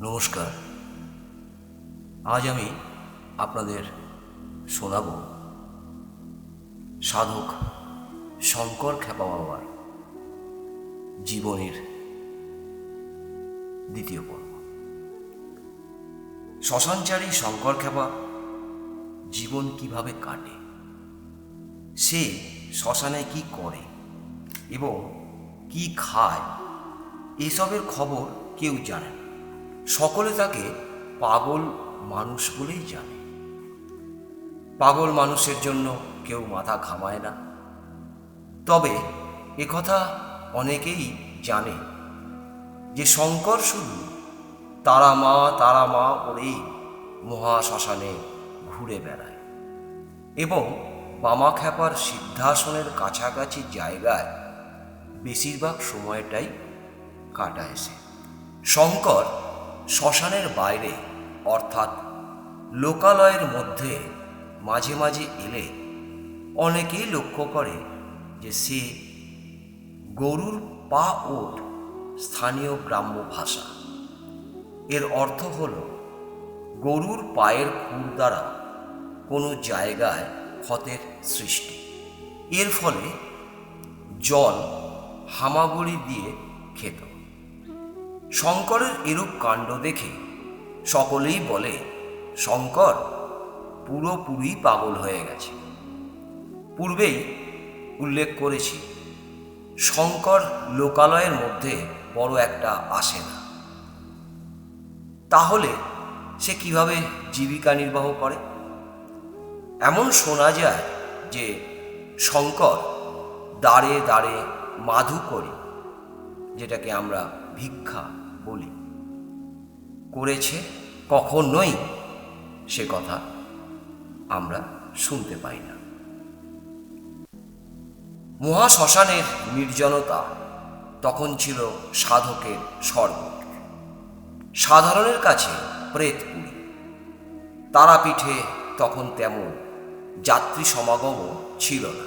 নমস্কার। আজ আমি আপনাদের শোনাব সাধক শঙ্কর খ্যাপা বাবার জীবনের দ্বিতীয় পর্ব। শ্মশানচারী শঙ্কর খ্যাপা জীবন কিভাবে কাটে, সে শ্মশানে কি করে এবং কি খায়, এসবের খবর কেউ জানে না। সকলে তাকে পাগল মানুষ বলেই জানে। পাগল মানুষের জন্য কেউ মাথা ঘামায় না। তবে একথা অনেকেই জানে যে শঙ্কর শুধু তারা মা করেই মহাশ্মশানে ঘুরে বেড়ায় এবং বামাখ্যাপার সিদ্ধাসনের কাছাকাছি জায়গায় বেশিরভাগ সময়টাই কাটায় সে। শঙ্কর শ্মশানের বাইরে অর্থাৎ লোকালয়ের মধ্যে মাঝে মাঝে এলে অনেকেই লক্ষ্য করে যে সে গরুর পা ওঠ স্থানীয় গ্রাম্য ভাষা। এর অর্থ হল গরুর পায়ের খুর দ্বারা কোনো জায়গায় ক্ষতের সৃষ্টি। এর ফলে জল হামাগুড়ি দিয়ে খেত। শঙ্করের এরূপ কাণ্ড দেখে সকলেই বলে শঙ্কর পুরোপুরি পাগল হয়ে গেছে। পূর্বেই উল্লেখ করেছি শঙ্কর লোকালয়ের মধ্যে বড় একটা আসে না। তাহলে সে কিভাবে জীবিকা নির্বাহ করে? এমন শোনা যায় যে শঙ্কর দাঁড়ে দাঁড়ে মাধু করে, যেটাকে আমরা ভিক্ষা বলি, করেছে। কখনোই সে কথা আমরা শুনতে পাই না। মহাশ্মশানের নির্জনতা তখন ছিল সাধকের স্বর্গ। সাধারণের কাছে প্রেতপুরী। তারাপীঠে তখন তেমন যাত্রী সমাগমও ছিল না।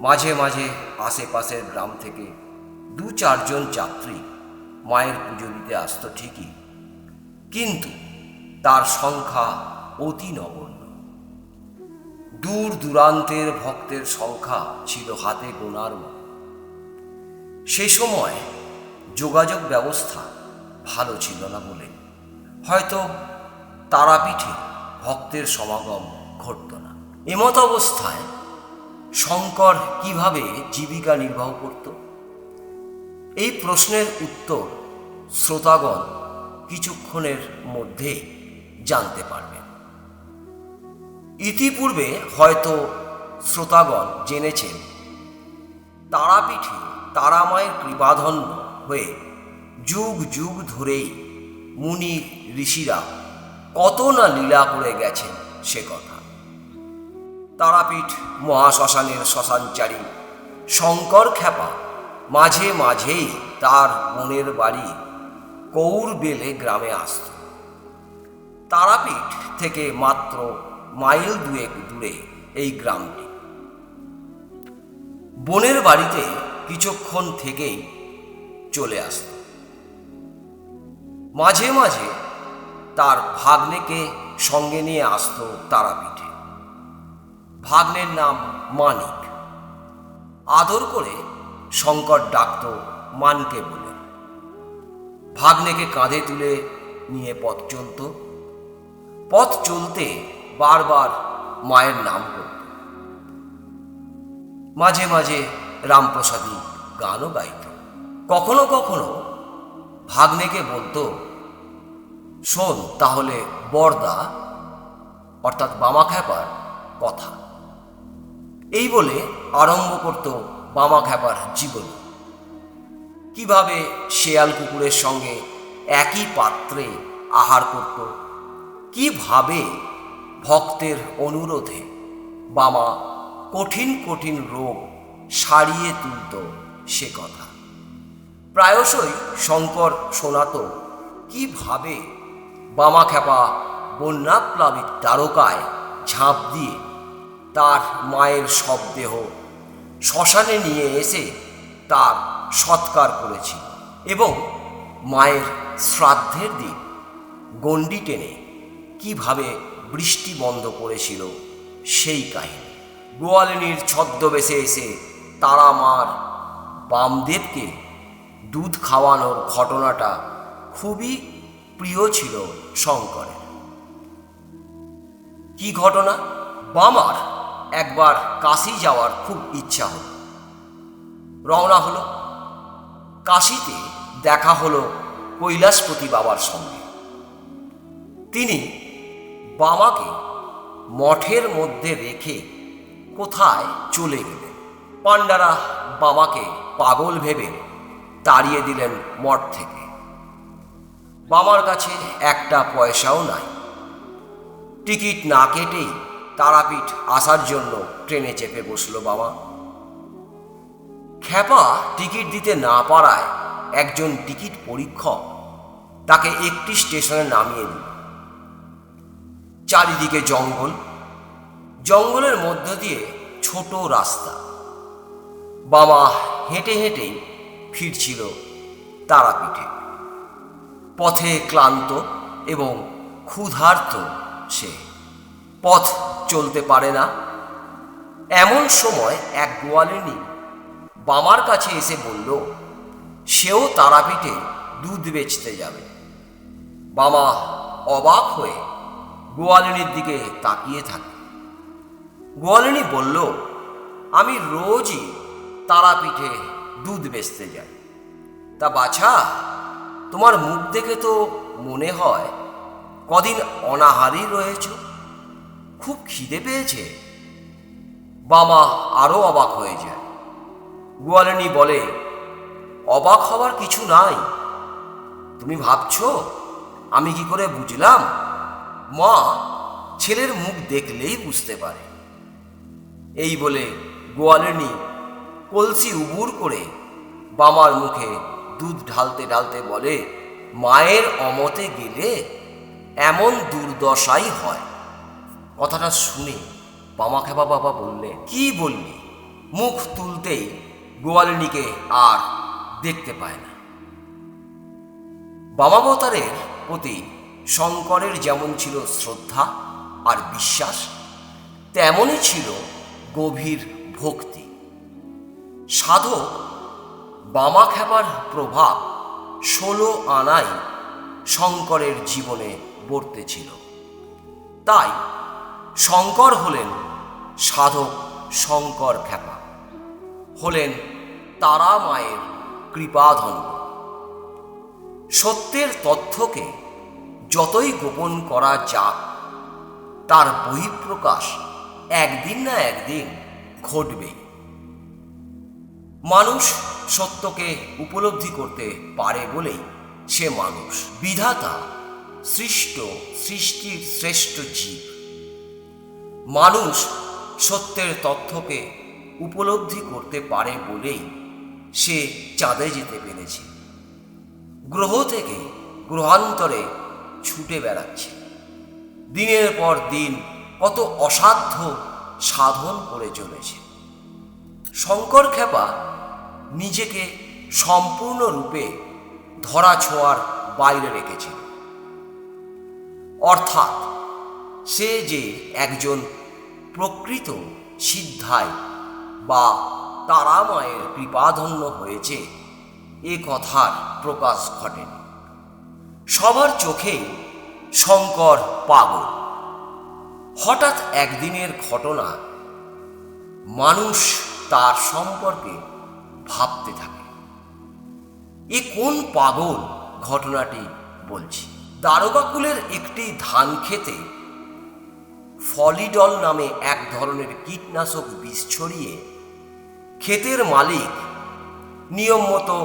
মাঝে মাঝে আশেপাশের গ্রাম থেকে 2-4 জন যাত্রী মায়ের পুজো দিতে আসত ঠিকই, কিন্তু তার সংখ্যা অতি নগণ্য। দূর দূরান্তের ভক্তের সংখ্যা ছিল হাতে গোনার মতো। সে সময় যোগাযোগ ব্যবস্থা ভালো ছিল না বলে হয়তো তারাপীঠে ভক্তের সমাগম ঘটত না। এমত অবস্থায় শঙ্কর কিভাবে জীবিকা নির্বাহ করত? এই প্রশ্নের উত্তর শ্রোতাগণ কিছুক্ষণের মধ্যে জানতে পারবেন। ইতিপূর্বে হয়তো শ্রোতাগণ জেনেছেন তারাপীঠে তারামায়ের কৃপাধন্য হয়ে যুগ যুগ ধরেই মুনি ঋষিরা কত না লীলা করে গেছেন সে কথা। তারাপীঠ মহাশ্মশানের শ্মশানচারী শঙ্কর খ্যাপা মাঝে মাঝেই তার বোনের বাড়ি কৌরবেলে গ্রামে আসত। তারাপীঠ থেকে মাত্র মাইল 2 দূরে এই গ্রামটি। বোনের বাড়িতে কিছুক্ষণ থেকেই চলে আসত। মাঝে মাঝে তার ভাগ্নেকে সঙ্গে নিয়ে আসত তারাপীঠে। ভাগ্নের নাম মানিক। আদর করে শঙ্কর ডাকত মানকে বলে। ভাগ্নেকে কাঁধে তুলে নিয়ে পথ চলত। পথ চলতে বারবার মায়ের নাম করত। মাঝে মাঝে রামপ্রসাদী গানও গাইত। কখনো কখনো ভাগ্নেকে বলতো, শোন তাহলে বরদা অর্থাৎ বামাখ্যাপার কথা। এই বলে আরম্ভ করত বামাখ্যাপার জীবন। কিভাবে শেয়াল কুকুরের সঙ্গে একই পাত্রে আহার করত, কিভাবে ভক্তের অনুরোধে বামা কঠিন কঠিন রোগ সারিয়ে তুলত সে কথা। প্রায়শই শঙ্কর শোনাত কিভাবে বামাখ্যাপা বন্যাপ্লাবিত দ্বারকায় ঝাঁপ দিয়ে তার মায়ের শবদেহ শ্মশানে নিয়ে এসে তার সৎকার করেছিল এবং মায়ের শ্রাদ্ধের দিন গণ্ডি টেনে কিভাবে বৃষ্টি বন্ধ করেছিল সেই কাহিনী। গোয়ালিনীর ছদ্মবেশে এসে তারা মার বামদেবকে দুধ খাওয়ানোর ঘটনাটা খুবই প্রিয় ছিল শঙ্করের। কি ঘটনা? বামার একবার কাশী যাওয়ার খুব ইচ্ছা হলো। রওনা হলো। কাশীতে দেখা হলো কৈলাসপতি বাবার সঙ্গে। তিনি বামাকে মঠের মধ্যে রেখে কোথায় চলে গেলেন। পাণ্ডারা বামাকে পাগল ভেবে তাড়িয়ে দিলেন মঠ থেকে। বামার কাছে একটা পয়সাও নাই। টিকিট না কেটেই তারাপীঠ আসার জন্য ট্রেনে চেপে বসলো বাবা। খ্যাপা টিকিট দিতে না পারায় একজন টিকিট পরীক্ষক তাকে একটি স্টেশনে নামিয়ে দিল। চারিদিকে জঙ্গল, জঙ্গলের মধ্য দিয়ে ছোট রাস্তা। বাবা হেঁটে হেঁটেই ফিরছিল তারাপীঠে। পথে ক্লান্ত এবং ক্ষুধার্ত সে, পথ চলতে পারে না। এমন সময় এক গোয়ালিনী বামার কাছে এসে বলল সেও তারাপীঠে দুধ বেচতে যাবে। বামা অবাক হয়ে গোয়ালিনীর দিকে তাকিয়ে থাকে। গোয়ালিনী বলল, আমি রোজই তারাপীঠে দুধ বেচতে যাই। তা বাছা, তোমার মুখ দেখে তো মনে হয় কদিন অনাহারই রয়েছ। খুব খিদে পেয়েছে। বামা আরও অবাক হয়ে যায়। গোয়ালিনী বলে, অবাক হওয়ার কিছু নাই। তুমি ভাবছ আমি কি করে বুঝলাম? মা ছেলের মুখ দেখলেই বুঝতে পারে। এই বলে গোয়ালিনী কলসি উবুর করে বামার মুখে দুধ ঢালতে ঢালতে বলে, মায়ের অমতে গেলে এমন দুর্দশাই হয়। কথাটা শুনে বামাখ্যাপা বাবা বললে, কি বললি? মুখ তুলতেই গোয়ালিনীকে আর দেখতে পায় না। বামাবতারের প্রতি শঙ্করের যেমন ছিল শ্রদ্ধা আর বিশ্বাস, তেমনই ছিল গভীর ভক্তি। সাধক বামাখ্যাপার প্রভাব 16 আনাই শঙ্করের জীবনে বর্তেছিল। তাই শঙ্কর হলেন সাধক শঙ্কর খ্যাপা, হলেন তারা মায়ের কৃপাধন্য। সত্যের তথ্যকে যতই গোপন করা যাক, তার বহিঃপ্রকাশ একদিন না একদিন ঘটবেই। মানুষ সত্যকে উপলব্ধি করতে পারে বলেই সে মানুষ। বিধাতা সৃষ্ট সৃষ্টির শ্রেষ্ঠ জীব। মানুষ সত্যের তথ্যকে উপলব্ধি করতে পারে বলেই সে চাঁদে যেতে পেরেছে, গ্রহ থেকে গ্রহান্তরে ছুটে বেড়াচ্ছে। দিনের পর দিন কত অসাধ্য সাধন করে চলেছে। শঙ্কর খ্যাপা নিজেকে সম্পূর্ণরূপে ধরা ছোঁয়ার বাইরে রেখেছে। অর্থাৎ সে যে একজন প্রকৃত সিদ্ধায় বা তারা মায়ের কৃপাধন্য হয়েছে, এ কথার প্রকাশ ঘটেনি। সবার চোখেই শঙ্কর পাগল। হঠাৎ একদিনের ঘটনা, মানুষ তার সম্পর্কে ভাবতে থাকে, এ কোন পাগল? ঘটনাটি বলছি। দারোগাকুলের একটি ধান খেতে ফলিডল নামে এক ধরনের কীটনাশক বিষ ছড়িয়ে ক্ষেতের মালিক নিয়ম মতো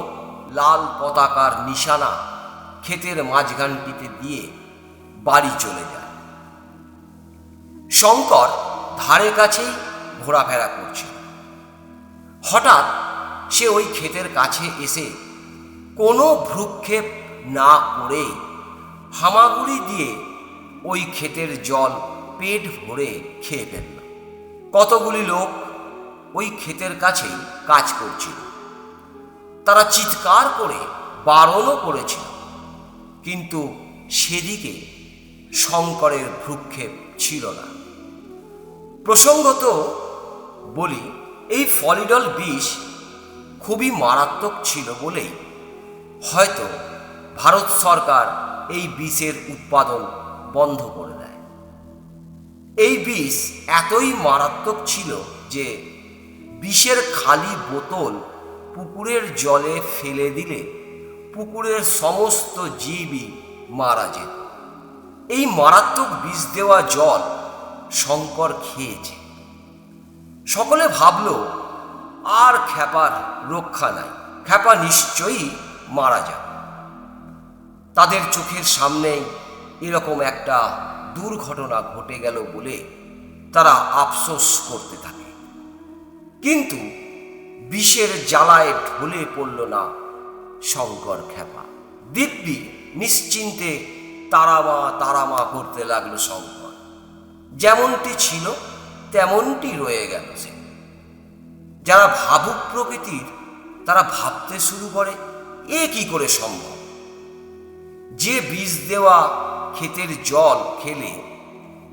লাল পতাকার নিশানা ক্ষেতের মাঝখানটিতে দিয়ে বাড়ি চলে যায়। শঙ্কর ধারে কাছেই ঘোরাফেরা করছিল। হঠাৎ সে ওই ক্ষেতের কাছে এসে কোনো ভ্রুক্ষেপ না করে হামাগুড়ি দিয়ে ওই ক্ষেতের জল পেট ভরে খেয়ে ফেলল। কতগুলি লোক ওই ক্ষেতের কাছেই কাজ করছিল। তারা চিৎকার করে বারণও করেছিল, কিন্তু সেদিকে শঙ্করের ভ্রুক্ষেপ ছিল না। প্রসঙ্গত বলি, এই ফলিডল বিষ খুবই মারাত্মক ছিল বলেই হয়তো ভারত সরকার এই বিষের উৎপাদন বন্ধ করে দেয়। এই বিষ এতই মারাত্মক ছিল যে বিষের খালি বোতল পুকুরের জলে ফেলে দিলে পুকুরের সমস্ত জীবই মারা যেত। এই মারাত্মক বিষ দেওয়া জল শঙ্কর খেয়েছে। সকলে ভাবল আর খ্যাপার রক্ষা নাই, খ্যাপা নিশ্চয়ই মারা যাবে। তাদের চোখের সামনেই এরকম একটা দুর্ঘটনা ঘটে গেল বলে তারা আফসোস করতে থাকে। কিন্তু বিষের জ্বালায় ঢলে পড়ল না শঙ্কর খ্যাপা। দিব্যি নিশ্চিন্তে তারামা তারামা করতে লাগলো শঙ্কর। যেমনটি ছিল তেমনটি রয়ে গেল সে। যারা ভাবুক প্রকৃতির তারা ভাবতে শুরু করে, এ কি করে সম্ভব? যে বিষ দেওয়া ক্ষেতের জল খেলে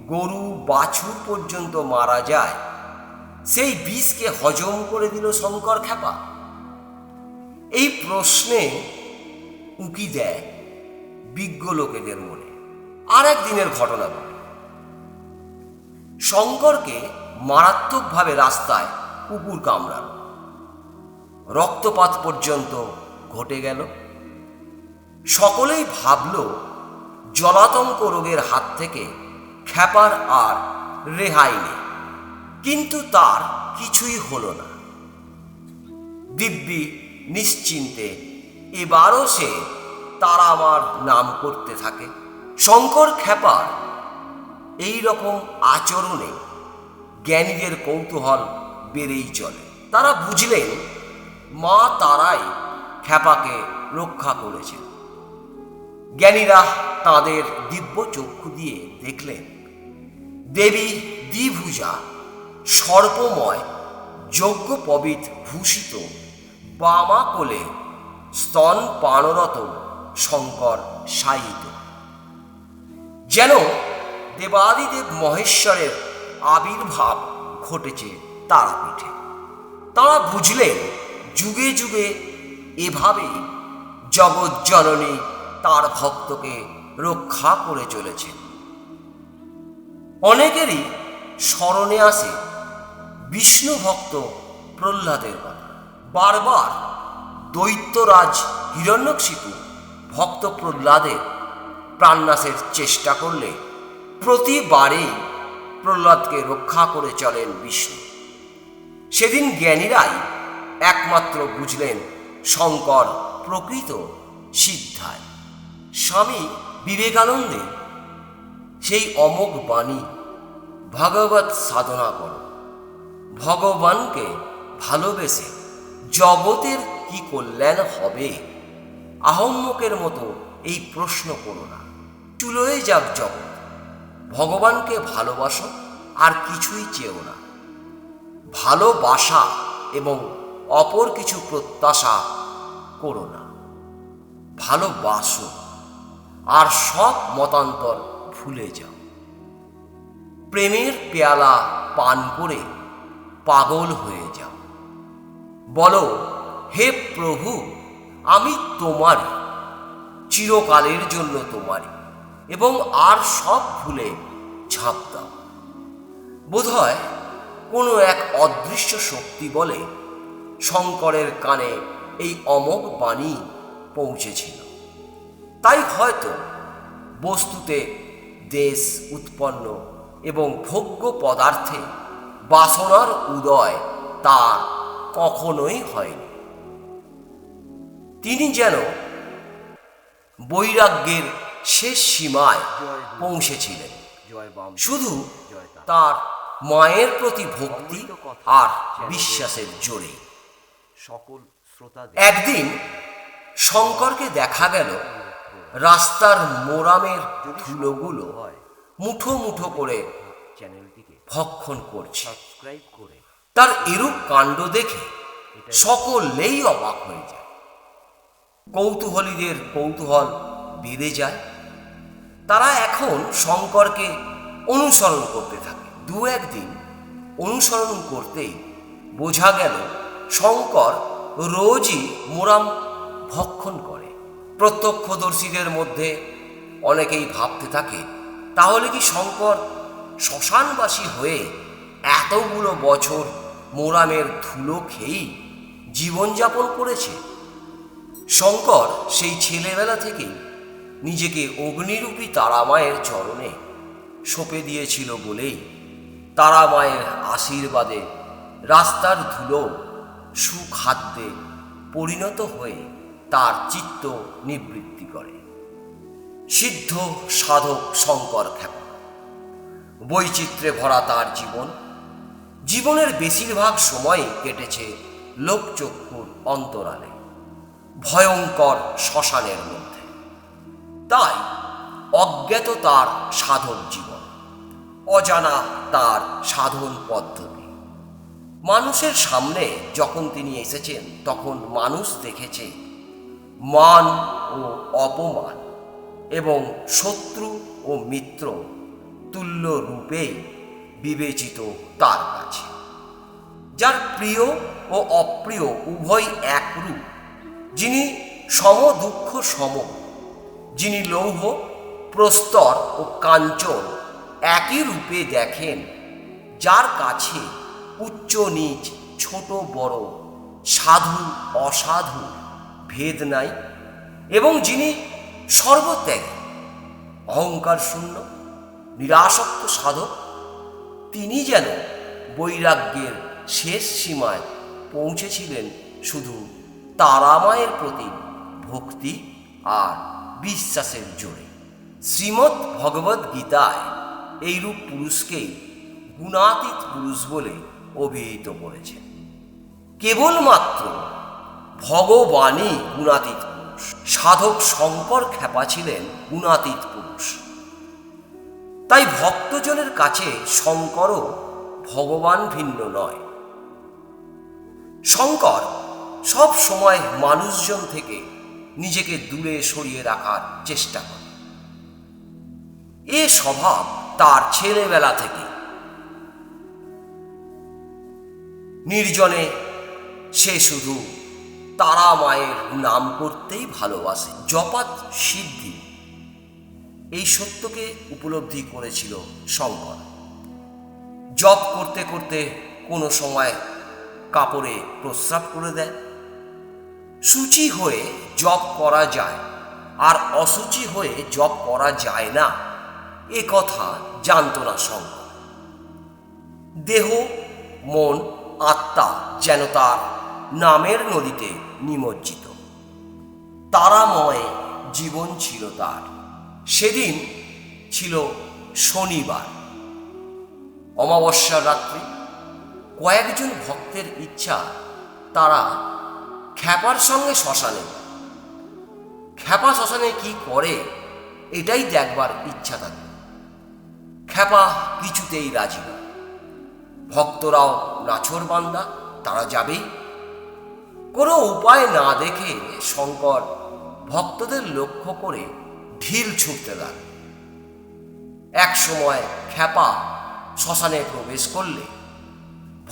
গরু বাছুর পর্যন্ত মারা যায়, সেই বিষকে হজম করে দিল শঙ্কর খ্যাপা। এই প্রশ্নে উকি দেয় বিজ্ঞ লোকেদের মনে। আর একদিনের ঘটনা ঘটে। শঙ্করকে মারাত্মকভাবে রাস্তায় কুকুর কামড়াল, রক্তপাত পর্যন্ত ঘটে গেল। সকলেই ভাবল জলাতঙ্ক রোগের হাত থেকে খ্যাপার আর রেহাই নেই। কিন্তু তার কিছুই হলো না। দিব্যি নিশ্চিন্তে এবারও সে তারামার নাম করতে থাকে। শঙ্কর খ্যাপার এই রকম আচরণে জ্ঞানীদের কৌতূহল বেড়েই চলে। তারা বুঝলেন মা তারাই খ্যাপাকে রক্ষা করেছেন। জ্ঞানীরা তাদের দিব্য চক্ষু দিয়ে দেখলেন দেবী দ্বিভুজা সর্পময় যজ্ঞপবিত ভূষিত বামা কোলে স্তন পানরত শঙ্কর শায়িত। যেন দেবাদিদেব মহেশ্বরের আবির্ভাব ঘটেছে তারাপীঠে। তারা বুঝলেন যুগে যুগে এভাবেই জগজ্জননী তার ভক্তকে রক্ষা করে চলেছেন। অনেকেরই স্মরণে আসে বিষ্ণু ভক্ত প্রহ্লাদের কথা। বারবার দৈত্যরাজ হিরণ্যকশিপু ভক্ত প্রহ্লাদের প্রাণনাশের চেষ্টা করলে প্রতিবারেই প্রহ্লাদকে রক্ষা করে চলেন বিষ্ণু। সেদিন জ্ঞানীরাই একমাত্র বুঝলেন শঙ্কর প্রকৃত সিদ্ধায়। স্বামী বিবেকানন্দের সেই অমোঘ বাণী, ভগবৎ সাধনা করো, ভগবানকে ভালোবেসে জগতের কি কল্যাণ হবে, আহম্মকের মতো এই প্রশ্ন করো না। চুলোয় যাক জগৎ, ভগবানকে ভালোবাসো, আর কিছুই চেও না। ভালোবাসা এবং অপর কিছু প্রত্যাশা করো না। ভালোবাসো আর সব মতান্তর ভুলে যাও। প্রেমের পেয়ালা পান করে পাগল হয়ে যাও। বলো, হে প্রভু, আমি তোমারই, চিরকালের জন্য তোমারই, এবং আর সব ভুলে ঝাঁপ দাও। বোধহয় কোনো এক অদৃশ্য শক্তি বলে শঙ্করের কানে এই অমোঘ বাণী পৌঁছেছিল। তাই হয়তো বস্তুতে দেশ উৎপন্ন এবং ভোগ্য পদার্থে বাসনার উদয় তার কখনোই হয়নি। তিনি যেন বৈরাগ্যের শেষ সীমায় পৌঁছেছিলেন শুধু তার মায়ের প্রতি ভক্তি আর বিশ্বাসের জোরে। একদিন শঙ্করকে দেখা গেল রাস্তার মোরামের ধুলোগুলো মুঠো মুঠো করে ভক্ষণ করছে। তার এরূপ কাণ্ড দেখে সকলেই অবাক হয়ে যায়। কৌতূহলীদের কৌতূহল বেড়ে যায়। তারা এখন শঙ্করকে অনুসরণ করতে থাকে। দু একদিন অনুসরণ করতেই বোঝা গেল শঙ্কর রোজই মোরাম ভক্ষণ করে। প্রত্যক্ষদর্শীদের মধ্যে অনেকেই ভাবতে থাকে, তাহলে কি শঙ্কর শ্মশানবাসী হয়ে এতগুলো বছর মোরামের ধুলো খেয়েই জীবনযাপন করেছে? শঙ্কর সেই ছেলেবেলা থেকেই নিজেকে অগ্নিরূপী তারামায়ের চরণে সঁপে দিয়েছিল বলেই তারামায়ের আশীর্বাদে রাস্তার ধুলো সুখাদ্যে পরিণত হয়ে তার চিত্ত নিবৃত্তি করে। সিদ্ধ সাধক শঙ্কর খ্যাপা। বৈচিত্র্যে ভরা তার জীবনের বেশিরভাগ সময় কেটেছে লোকচক্ষুর অন্তরালে, ভয়ঙ্কর শ্মশানের মধ্যে। তাই অজ্ঞাত তার সাধক জীবন, অজানা তার সাধন পদ্ধতি। মানুষের সামনে যখন তিনি এসেছেন তখন মানুষ দেখেছে মান ও অপমান এবং শত্রু ও মিত্র তুল্য রূপেই বিবেচিত তার কাছে। যার প্রিয় ও অপ্রিয় উভয় একরূপ, যিনি সম দুঃখ সম, যিনি লৌহ প্রস্তর ও কাঞ্চন একই রূপে দেখেন, যার কাছে উচ্চ নীচ ছোট বড় সাধু অসাধু ভেদ নাই, এবং যিনি সর্বত্যাগী অহংকার শূন্য নিরাসক্ত সাধক, তিনি যেন বৈরাগ্যের শেষ সীমায় পৌঁছেছিলেন শুধু তারামায়ের প্রতি ভক্তি আর বিশ্বাসের জোরে। শ্রীমদ্ ভগবদ্ গীতায় এইরূপ পুরুষকেই গুণাতীত পুরুষ বলে অভিহিত করেছেন। কেবলমাত্র ভগবানই গুণাতীত পুরুষ। সাধক শঙ্কর খ্যাপা ছিলেন গুণাতীত পুরুষ। তাই ভক্তজনের কাছে শঙ্করও ভগবান ভিন্ন নয়। শঙ্কর সব সময় মানুষজন থেকে নিজেকে দূরে সরিয়ে রাখার চেষ্টা করে। এ স্বভাব তার ছেলেবেলা থেকে। নির্জনে সে শুধু তারা মায়ের নাম করতেই ভালোবাসে। জপাত সিদ্ধি, এই সত্যকে উপলব্ধি করেছিল শঙ্কর। জপ করতে করতে কোনো সময় কাপড়ে প্রস্রাব করে দেয়। শুচি হয়ে জপ করা যায় আর অশুচি হয়ে জপ করা যায় না, এ কথা জানত না শঙ্কর। দেহ মন আত্মা যেন তার নামের নদীতে নিমজ্জিত। তারাময় জীবন ছিল তার। সেদিন ছিল শনিবার, অমাবস্যার রাত্রি। কয়েকজন ভক্তের ইচ্ছা তারা খ্যাপার সঙ্গে শ্মশানে। খ্যাপা শ্মশানে কি করে এটাই দেখবার ইচ্ছা থাকে। খ্যাপা কিছুতেই রাজি না। ভক্তরাও নাছোড় বান্দা, তারা যাবেই। কোনো উপায় না দেখে শঙ্কর ভক্তদের লক্ষ্য করে ঢিল ছুঁড়তে লাগে। এক সময় খ্যাপা শ্মশানে প্রবেশ করলে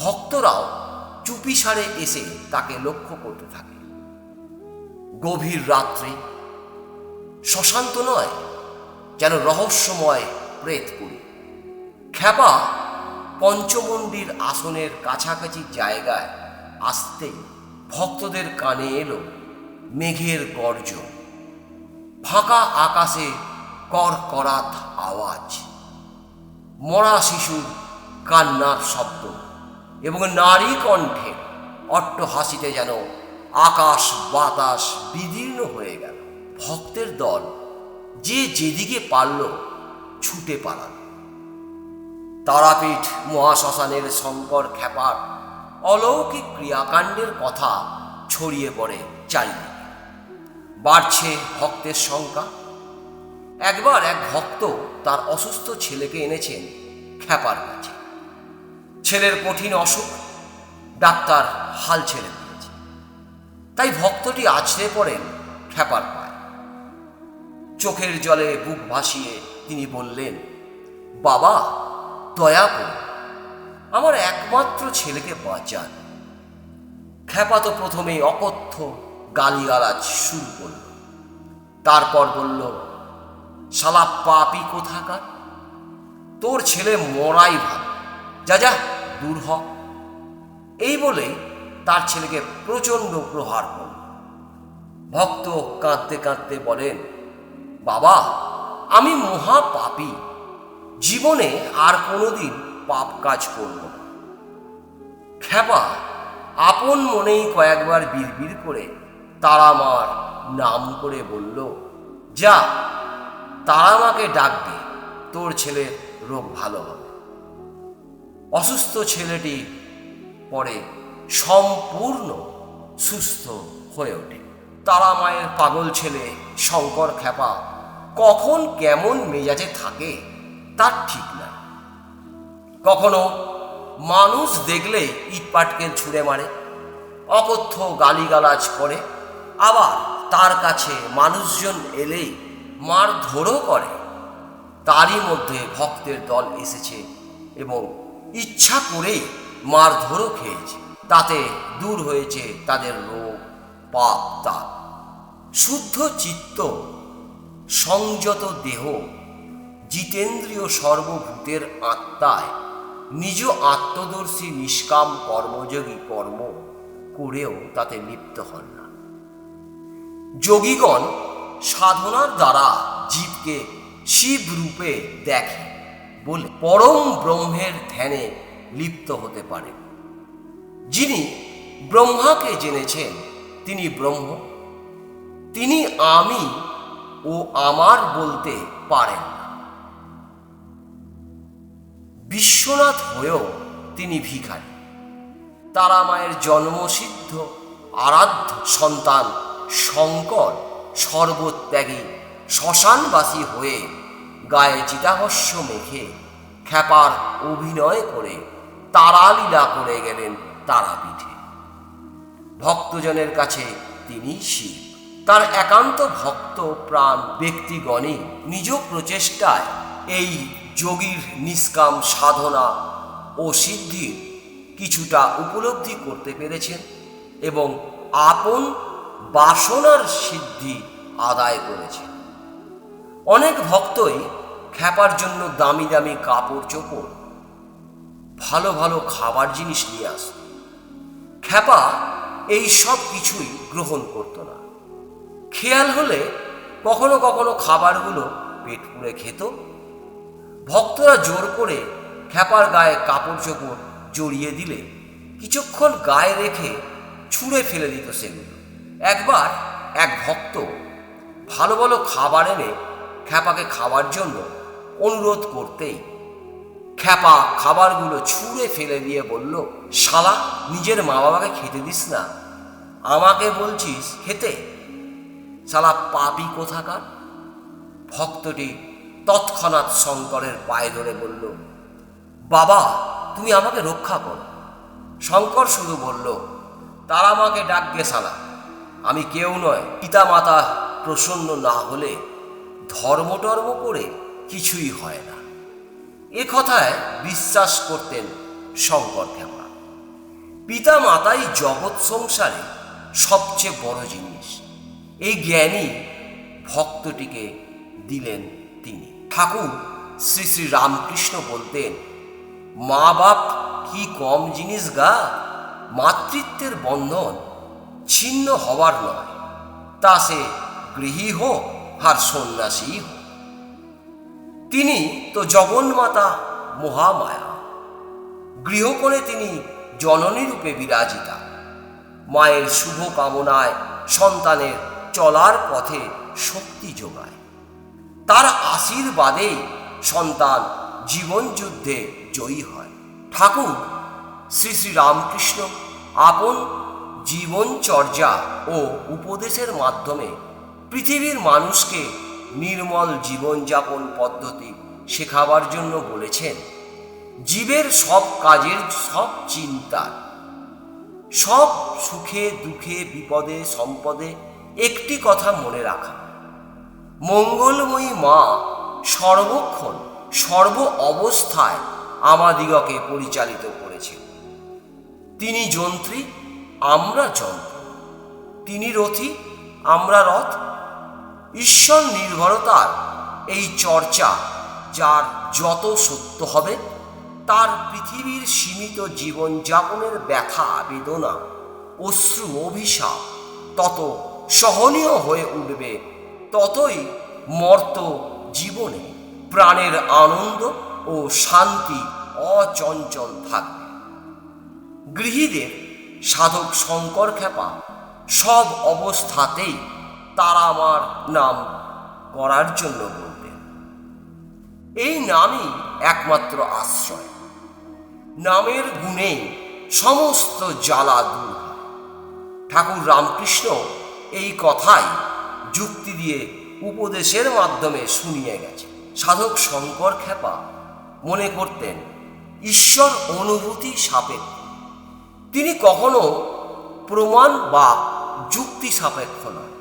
ভক্তরাও চুপিসারে এসে তাকে লক্ষ্য করতে থাকে। গভীর রাত্রে শ্মশান তো নয়, যেন রহস্যময় প্রেতপুরী। খ্যাপা পঞ্চমন্ডির আসনের কাছাকাছি জায়গায় আসতেই ভক্তদের কানে এলো মেঘের গর্জন, ফাঁকা আকাশে করকরাত আওয়াজ, মরা শিশুর কান্নার শব্দ এবং নারী কণ্ঠে অট্টহাসিতে যেন আকাশ বাতাস বিদীর্ণ হয়ে গেল। ভক্তের দল যে যেদিকে পারল ছুটে পালাল। তারাপীঠ মহাশ্মশানের শঙ্কর খ্যাপার অলৌকিক ক্রিয়াকাণ্ডের কথা ছড়িয়ে পড়ে চারিদিকে। বাড়ছে ভক্তের সংখ্যা। একবার এক ভক্ত তার অসুস্থ ছেলেকে এনেছেন খ্যাপার কাছে। ছেলের কঠিন অসুখ, ডাক্তার হাল ছেড়ে দিয়েছে। তাই ভক্তটি আছড়ে পড়েন খ্যাপার পায়ে। চোখের জলে বুক ভাসিয়ে তিনি বললেন, বাবা দয়া করুন, আমার একমাত্র ছেলেকে বাঁচান। খ্যাপা তো প্রথমেই অকথ্য গালিগালাজ শুরু করল। তারপর বলল, শালা পাপী কোথাকার, তোর ছেলে মরাই ভালো, যা যা দূর হ। এই বলে তার ছেলেকে প্রচণ্ড প্রহার করল। ভক্ত কাঁদতে কাঁদতে বলেন, বাবা আমি মহা পাপী, জীবনে আর কোনোদিন পাপ কাজ করব না। খ্যাপা আপন মনেই কয়েকবার বিড়বিড় করে তারামার নাম করে বলল, যা তারামাকে ডাক দে, তোর ছেলের রোগ ভালো হবে। অসুস্থ ছেলেটি পরে সম্পূর্ণ সুস্থ হয়ে ওঠে। তারামায়ের পাগল ছেলে শঙ্কর খ্যাপা কখন কেমন মেজাজে থাকে তার ঠিক নাই। কখনো মানুষ দেখলেই ইটপাটকেল ছুঁড়ে মারে, অকথ্য গালিগালাজ করে, আবার তার কাছে মানুষজন এলেই মারধরও করে। তারই মধ্যে ভক্তের দল এসেছে এবং ইচ্ছা করেই মারধরও খেয়েছে, তাতে দূর হয়েছে তাদের রোগ পাপ তাপ। শুদ্ধ চিত্ত, সংযত দেহ, জিতেন্দ্রীয় সর্বভূতের আত্মায় নিজ আত্মদর্শী নিষ্কাম কর্মযোগী কর্ম করেও তাতে লিপ্ত হন না। যোগীগণ সাধনার দ্বারা জীবকে শিব রূপে দেখে বলে পরম ব্রহ্মের ধ্যানে লিপ্ত হতে পারে। যিনি ব্রহ্মাকে জেনেছেন তিনি ব্রহ্ম, তিনি আমি ও আমার বলতে পারেন না। বিশ্বনাথ হয়েও তিনি ভিখারী। তারামায়ের জন্মসিদ্ধ আরাধ্য সন্তান শঙ্কর সর্বত্যাগী শ্মশানবাসী হয়ে গায়ে চিতাভস্য মেখে খ্যাপার অভিনয় করে তারালীলা করে গেলেন তারাপীঠে। ভক্তজনের কাছে তিনি শিব। তার একান্ত ভক্ত প্রাণ ব্যক্তিগণই নিজ প্রচেষ্টায় এই যোগীর নিষ্কাম সাধনা ও সিদ্ধির কিছুটা উপলব্ধি করতে পেরেছেন এবং আপন বাসনার সিদ্ধি আদায় করেছেন। অনেক ভক্তই খ্যাপার জন্য দামি দামি কাপড় চোপড়, ভালো ভালো খাবার জিনিস নিয়ে আসত। খ্যাপা এই সব কিছুই গ্রহণ করত না। খেয়াল হলে কখনো কখনো খাবারগুলো পেট পুড়ে খেত। ভক্তরা জোর করে খ্যাপার গায়ে কাপড় চোপড় জড়িয়ে দিলে কিছুক্ষণ গায়ে রেখে ছুঁড়ে ফেলে দিত সেগুলো। একবার এক ভক্ত ভালো ভালো খাবার এনে খ্যাপাকে খাওয়ার জন্য অনুরোধ করতেই খ্যাপা খাবারগুলো ছুঁড়ে ফেলে দিয়ে বলল, শালা নিজের মা বাবাকে খেতে দিস না, আমাকে বলছিস খেতে, শালা পাপী কোথাকার। ভক্তটি তৎক্ষণাৎ শঙ্করের পায়ে ধরে বলল, বাবা তুমি আমাকে রক্ষা করো। শঙ্কর শুধু বলল, তারা আমাকে ডাক গে শালা, আমি কেউ নয়। পিতা মাতা প্রসন্ন না হলে ধর্মটর্ম করে কিছুই হয় না। এ কথায় বিশ্বাস করতেন শঙ্কর খ্যাপা। পিতা মাতাই জগৎ সংসারে সবচেয়ে বড় জিনিস, এই জ্ঞানই ভক্তটিকে দিলেন তিনি। ঠাকুর শ্রী শ্রী রামকৃষ্ণ বলতেন, মা বাপ কি কম জিনিস গা, মাতৃত্বের বন্ধন ছিন্ন হবার নয়, তা সে গৃহী হোক আর সন্ন্যাসী হোক। তিনি তো জগন্মাতা মহামায়া, গৃহকোণে তিনি জননী রূপে বিরাজিতা। মায়ের শুভ কামনায় সন্তানের চলার পথে শক্তি যোগায়, তার আশীর্বাদেই সন্তান জীবন যুদ্ধে জয়ী হয়। ঠাকুর শ্রী শ্রী রামকৃষ্ণ আপন জীবনচর্যা ও উপদেশের মাধ্যমে পৃথিবীর মানুষকে নির্মল জীবনযাপন পদ্ধতি শেখাবার জন্য বলেছেন, জীবের সব কাজের, সব চিন্তার, সব সুখে দুঃখে বিপদে সম্পদে একটি কথা মনে রাখা, মঙ্গলময়ী মা সর্বক্ষণ সর্ব অবস্থায় আমাদিগকে পরিচালিত করেছেন। তিনি যন্ত্রী, আমরা যন্ত্র। তিনি রথী, আমরা রথ। ঈশ্বর নির্ভরতার এই চর্চা যার যত সত্য হবে, তার পৃথিবীর সীমিত জীবনযাপনের ব্যথা বেদনা অশ্রু অভিশাপ তত সহনীয় হয়ে উঠবে, ততই মর্ত জীবনে প্রাণের আনন্দ ও শান্তি অচঞ্চল থাকবে। গৃহীদের সাধক শঙ্কর খ্যাপা সব অবস্থাতেই তারা আমার নাম করার জন্য বলতেন। এই নামই একমাত্র আশ্রয়। নামের গুণেই সমস্ত জ্বালা দূর হয়। ঠাকুর রামকৃষ্ণ এই কথাই যুক্তি দিয়ে উপদেশের মাধ্যমে শুনিয়ে গেছে। সাধক শঙ্কর খ্যাপা মনে করতেন ঈশ্বর অনুভূতি সাপেক্ষ। তিনি কখনো প্রমাণ বা যুক্তি সাপেক্ষ নয়।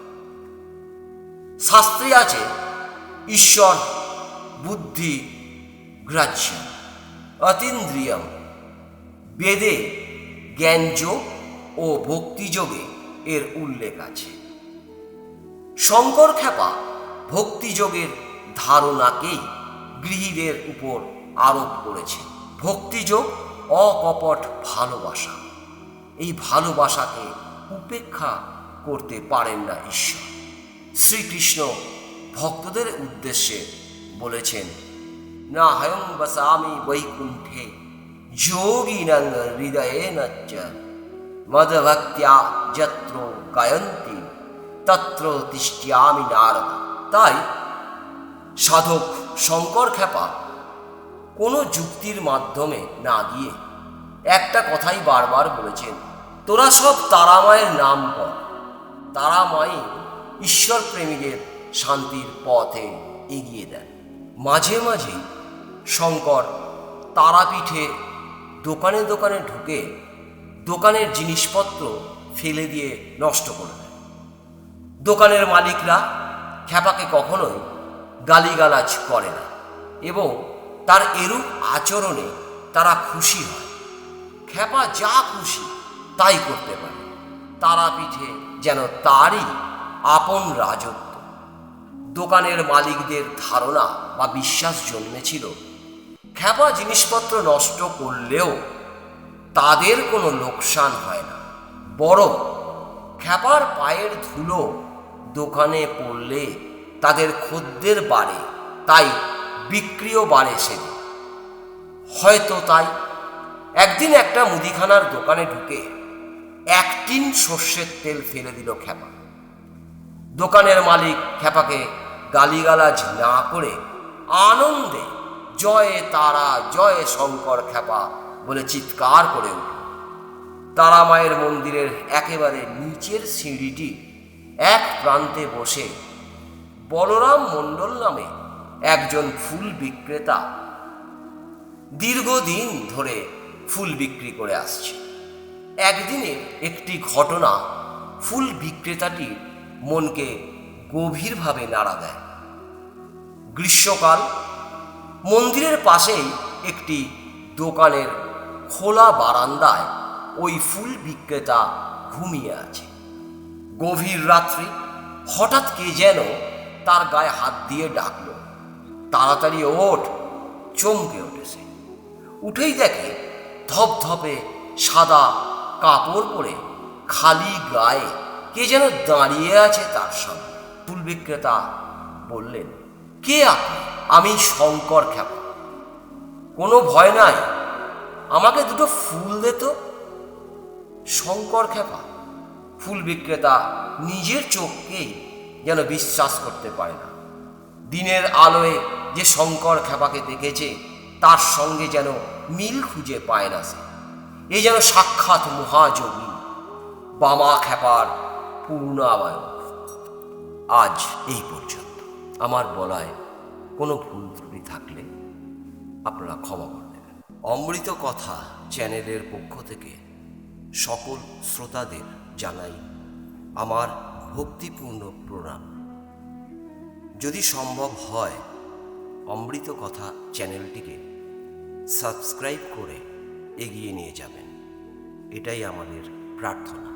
শাস্ত্রে আছে ঈশ্বর বুদ্ধি গ্রাহ্য অতীন্দ্রিয়ম। বেদে জ্ঞানযোগ ও ভক্তিযোগে এর উল্লেখ আছে। শঙ্কর খ্যাপা ভক্তিযোগের ধারণাকেই গৃহীদের উপর আরোপ করেছে। ভক্তিযোগ অকপট ভালোবাসা। এই ভালোবাসাকে উপেক্ষা করতে পারেন না ঈশ্বর। শ্রীকৃষ্ণ ভক্তদের উদ্দেশ্যে বলেছেন, না হয়ং বসামি বৈকুণ্ঠে যোগিনাং হৃদয়েন চ মদভক্ত্যা যত্র গায়ন্তি তত্র তিষ্ঠ্যামি নারদ। তাই সাধক শঙ্কর খ্যাপা কোনো যুক্তির মাধ্যমে না গিয়ে একটা কথাই বারবার বলেছেন, তোরা সব তারামায়ের নাম কর। তারামাই ঈশ্বর প্রেমীদের শান্তির পথে এগিয়ে দেন। মাঝে মাঝে শঙ্কর তারাপীঠে দোকানে দোকানে ঢুকে দোকানের জিনিসপত্র ফেলে দিয়ে নষ্ট করে দেয়। দোকানের মালিকরা খ্যাপাকে কখনোই গালিগালাজ করে না এবং তার এরূপ আচরণে তারা খুশি হয়। খ্যাপা যা খুশি তাই করতে পারে। তারাপীঠে যেন তারই আপন রাজত্ব। দোকানের মালিকদের ধারণা বা বিশ্বাস জন্মেছিল খ্যাপা জিনিসপত্র নষ্ট করলেও তাদের কোনো লোকসান হয় না, বরং খ্যাপার পায়ের ধুলো দোকানে পড়লে তাদের খদ্দের বাড়ে, তাই বিক্রিও বাড়ে সেদিন। হয়তো তাই একদিন একটা মুদিখানার দোকানে ঢুকে 1 টিন সর্ষের তেল ফেলে দিল খ্যাপা। দোকানের মালিক খ্যাপাকে গালিগালাজ না করে আনন্দে জয় তারা জয় শঙ্কর খ্যাপা বলে চিৎকার করে উঠল। তারা মায়ের মন্দিরের একেবারে নিচের সিঁড়িটি এক প্রান্তে বসে বলরাম মণ্ডল নামে একজন ফুল বিক্রেতা দীর্ঘদিন ধরে ফুল বিক্রি করে আসছে। একদিনের একটি ঘটনা ফুল বিক্রেতাটির মনকে গভীরভাবে নাড়া দেয়। গ্রীষ্মকাল, মন্দিরের পাশেই একটি দোকানের খোলা বারান্দায় ওই ফুল বিক্রেতা ঘুমিয়ে আছে। গভীর রাত্রি হঠাৎ কে যেন তার গায়ে হাত দিয়ে ডাকল, তাড়াতাড়ি ওঠ। চমকে উঠেছে। উঠেই দেখে ধপধপে সাদা কাপড় পরে খালি গায়ে কে যেন দাঁড়িয়ে আছে তার সামনে। ফুল বিক্রেতা বললেন, কে আপনি? আমি শঙ্কর খ্যাপা। কোনো ভয় নাই, আমাকে 2টো ফুল দে তো। শঙ্কর খ্যাপা ফুল বিক্রেতা নিজের চোখকেই যেন বিশ্বাস করতে পারে না। দিনের আলোয় যে শঙ্কর খ্যাপাকে দেখেছে তার সঙ্গে যেন মিল খুঁজে পায় না সে। এই যেন সাক্ষাৎ মহাযোগী বামা খ্যাপার পূর্ণাবয়ব। আজ এই পর্যন্ত। আমার বলায় কোনো ভুল ত্রুটি থাকলে আপনারা ক্ষমা করে দেবেন। অমৃত কথা চ্যানেলের পক্ষ থেকে সকল শ্রোতাদের জানাই আমার ভক্তিপূর্ণ প্রণাম। যদি সম্ভব হয় অমৃত কথা চ্যানেলটিকে সাবস্ক্রাইব করে এগিয়ে নিয়ে যাবেন, এটাই আমাদের প্রার্থনা।